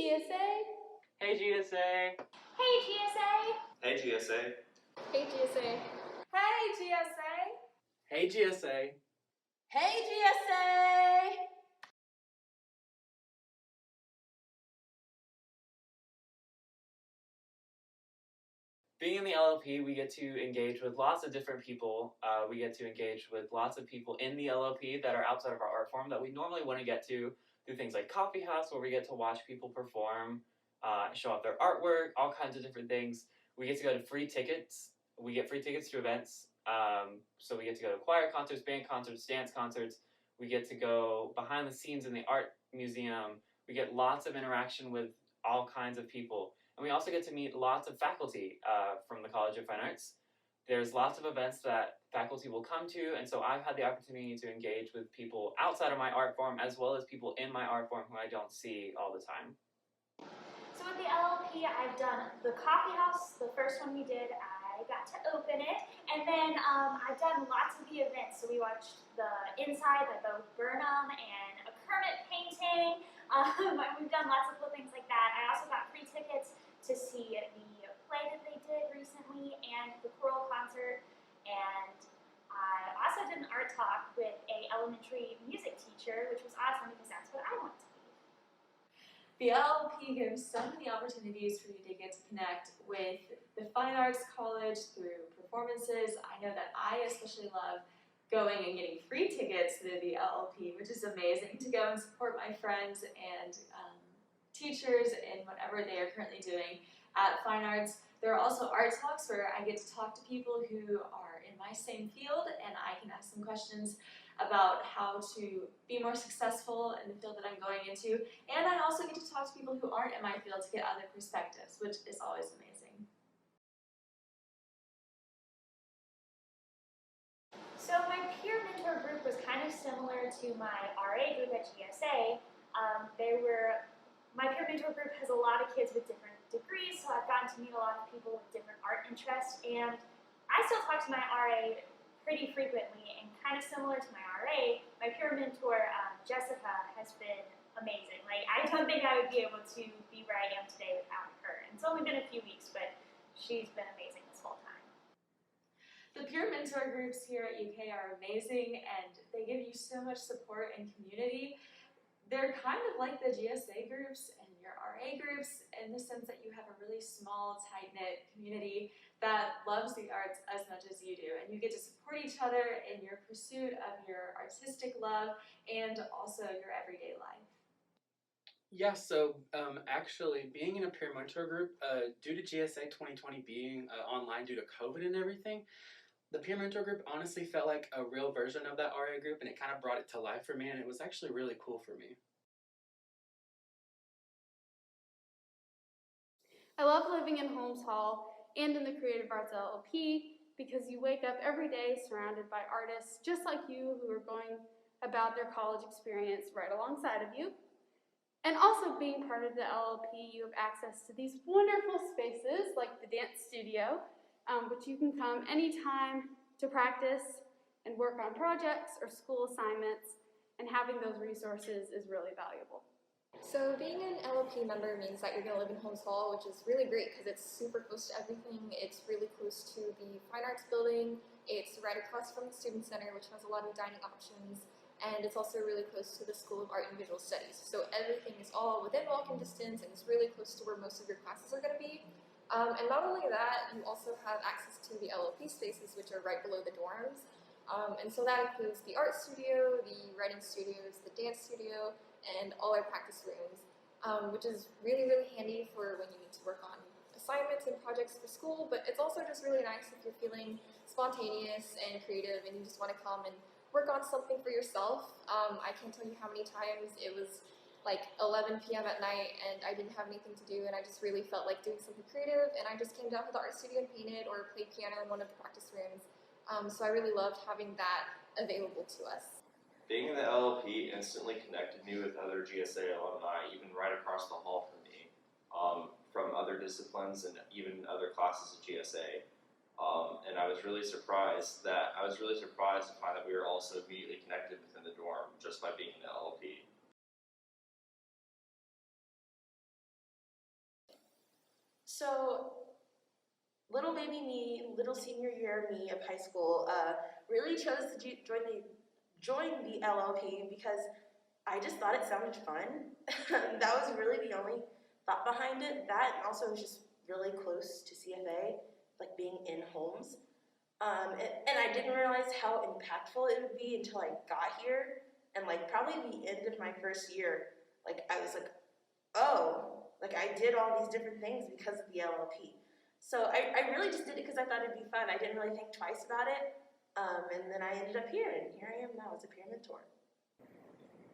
GSA. Hey GSA. Hey GSA. Hey GSA. Hey GSA. Hey GSA. Hey GSA. Hey GSA. Being in the LLP, we get to engage with lots of different people. We get to engage with lots of people in the LLP that are outside of our art form that we normally wouldn't get to through things like Coffee House, where we get to watch people perform, show off their artwork, all kinds of different things. We get to go to free tickets. We get free tickets to events. So we get to go to choir concerts, band concerts, dance concerts. We get to go behind the scenes in the art museum. We get lots of interaction with all kinds of people. And we also get to meet lots of faculty from the College of Fine Arts. There's lots of events that faculty will come to, and so I've had the opportunity to engage with people outside of my art form as well as people in my art form who I don't see all the time. So with the LLP, I've done the Coffee House, the first one we did, I got to open it, and then I've done lots of the events. So we watched the inside, like the Burnham and a Kermit painting. We've done lots of cool things like that. I also got free tickets to see the play that they did recently and the choral concert, and I also did an art talk with a elementary music teacher, which was awesome because that's what I want to be. The LLP gives so many opportunities for you to get to connect with the Fine Arts College through performances. I know that I especially love going and getting free tickets through the LLP, which is amazing, to go and support my friends and teachers in whatever they are currently doing at Fine Arts. There are also art talks where I get to talk to people who are in my same field, and I can ask them questions about how to be more successful in the field that I'm going into. And I also get to talk to people who aren't in my field to get other perspectives, which is always amazing. So my peer mentor group was kind of similar to my RA group at GSA. My peer mentor group has a lot of kids with different degrees, so I've gotten to meet a lot of people with different art interests, and I still talk to my RA pretty frequently, and kind of similar to my RA, my peer mentor, Jessica, has been amazing. Like, I don't think I would be able to be where I am today without her. And it's only been a few weeks, but she's been amazing this whole time. The peer mentor groups here at UK are amazing, and they give you so much support and community. They're kind of like the GSA groups and your RA groups in the sense that you have a really small, tight-knit community that loves the arts as much as you do, and you get to support each other in your pursuit of your artistic love and also your everyday life. Yeah, so actually being in a peer mentor group, due to GSA 2020 being online due to COVID and everything, the peer mentor group honestly felt like a real version of that RA group, and it kind of brought it to life for me, and it was actually really cool for me. I love living in Holmes Hall and in the Creative Arts LLP because you wake up every day surrounded by artists just like you who are going about their college experience right alongside of you. And also being part of the LLP, you have access to these wonderful spaces like the dance studio, which you can come anytime to practice and work on projects or school assignments, and having those resources is really valuable. So being an LLP member means that you're going to live in Holmes Hall, which is really great because it's super close to everything. It's really close to the Fine Arts building. It's right across from the Student Center, which has a lot of dining options. And it's also really close to the School of Art and Visual Studies. So everything is all within walking distance, and it's really close to where most of your classes are going to be. And not only that, you also have access to the LLP spaces, which are right below the dorms. And so that includes the art studio, the writing studios, the dance studio, and all our practice rooms, which is really, really handy for when you need to work on assignments and projects for school, but it's also just really nice if you're feeling spontaneous and creative and you just want to come and work on something for yourself. I can't tell you how many times it was like 11 p.m. at night and I didn't have anything to do and I just really felt like doing something creative, and I just came down to the art studio and painted or played piano in one of the practice rooms. So I really loved having that available to us. Being in the LLP instantly connected me with other GSA alumni, even right across the hall from me, from other disciplines and even other classes at GSA. And I was really surprised to find that we were also immediately connected within the dorm just by being in the LLP. So, little baby me, little senior year me of high school, really chose to join the LLP because I just thought it sounded fun. That was really the only thought behind it. That and also it was just really close to CFA, like being in homes. And I didn't realize how impactful it would be until I got here. And like probably the end of my first year, like I was like, oh, like I did all these different things because of the LLP. So I really just did it because I thought it'd be fun. I didn't really think twice about it. And then I ended up here, and here I am now as a peer mentor.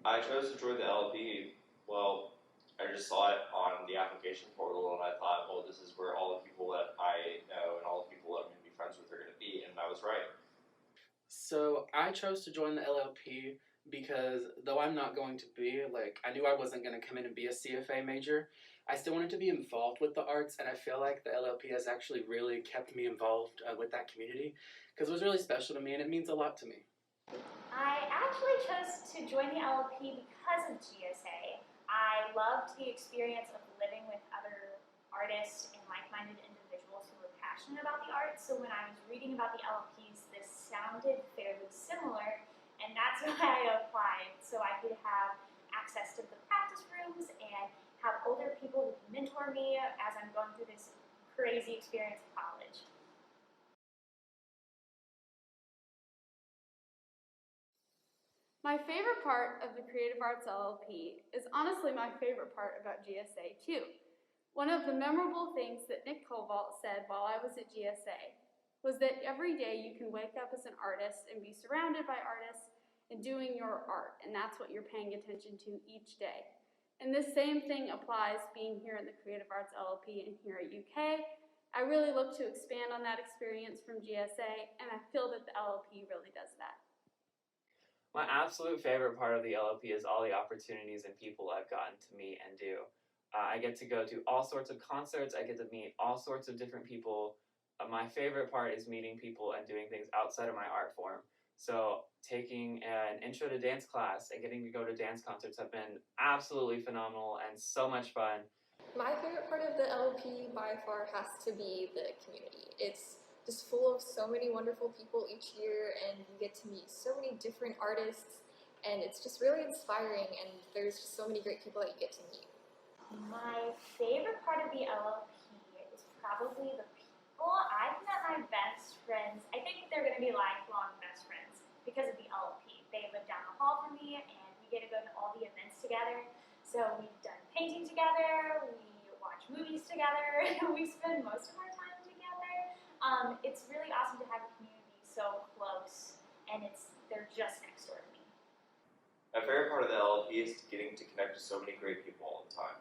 I chose to join the LP. Well, I just saw it on the application portal, and I thought, well, this is where all the people that I know and all the people that I'm going to be friends with are going to be, and I was right. So I chose to join the LLP because though I'm not going to be, I knew I wasn't going to come in and be a CFA major, I still wanted to be involved with the arts, and I feel like the LLP has actually really kept me involved with that community because it was really special to me and it means a lot to me. I actually chose to join the LLP because of GSA. I loved the experience of living with other artists and like-minded individuals who were passionate about the arts. So when I was reading about the LLPs, this sounded fairly similar, and that's why I applied, so I could have access to the practice rooms and have older people who can mentor me as I'm going through this crazy experience in college. My favorite part of the Creative Arts LLP is honestly my favorite part about GSA too. One of the memorable things that Nick Koval said while I was at GSA was that every day you can wake up as an artist and be surrounded by artists and doing your art, and that's what you're paying attention to each day. And this same thing applies being here in the Creative Arts LLP and here at UK. I really look to expand on that experience from GSA, and I feel that the LLP really does that. My absolute favorite part of the LLP is all the opportunities and people I've gotten to meet and do. I get to go to all sorts of concerts, I get to meet all sorts of different people. My favorite part is meeting people and doing things outside of my art form. So taking an intro to dance class and getting to go to dance concerts have been absolutely phenomenal and so much fun. My favorite part of the LP by far has to be the community. It's just full of so many wonderful people each year, and you get to meet so many different artists, and it's just really inspiring, and there's just so many great people that you get to meet. My favorite part of the LLP is probably the people. I've met my best friends. I think they're going to be lifelong best friends because of the LLP. They live down the hall from me, and we get to go to all the events together. So we've done painting together, we watch movies together, we spend most of our time together. It's really awesome to have a community so close, and they're just next door to me. My favorite part of the LLP is getting to connect to so many great people all the time.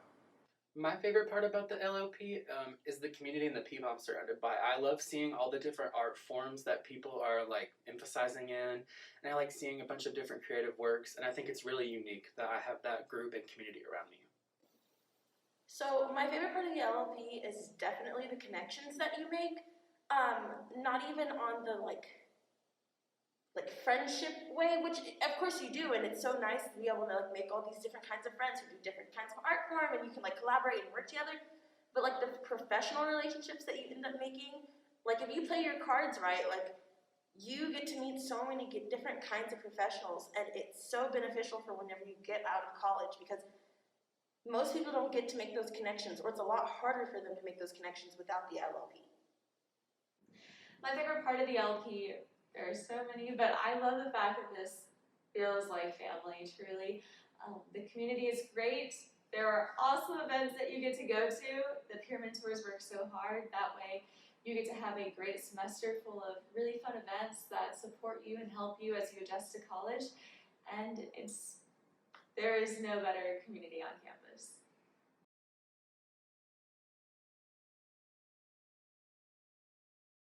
My favorite part about the LLP is the community and the people I'm surrounded by. I love seeing all the different art forms that people are emphasizing in, and I like seeing a bunch of different creative works, and I think it's really unique that I have that group and community around me. So my favorite part of the LLP is definitely the connections that you make. Not even on the like friendship way, which of course you do, and it's so nice to be able to make all these different kinds of friends who do different kinds of art form, and you can collaborate and work together. But the professional relationships that you end up making, if you play your cards right, you get to meet so many different kinds of professionals, and it's so beneficial for whenever you get out of college, because most people don't get to make those connections, or it's a lot harder for them to make those connections without the LLP. My favorite part of the LP, there are so many, but I love the fact that this feels like family, truly. The community is great. There are awesome events that you get to go to. The peer mentors work so hard. That way you get to have a great semester full of really fun events that support you and help you as you adjust to college. And there is no better community on campus.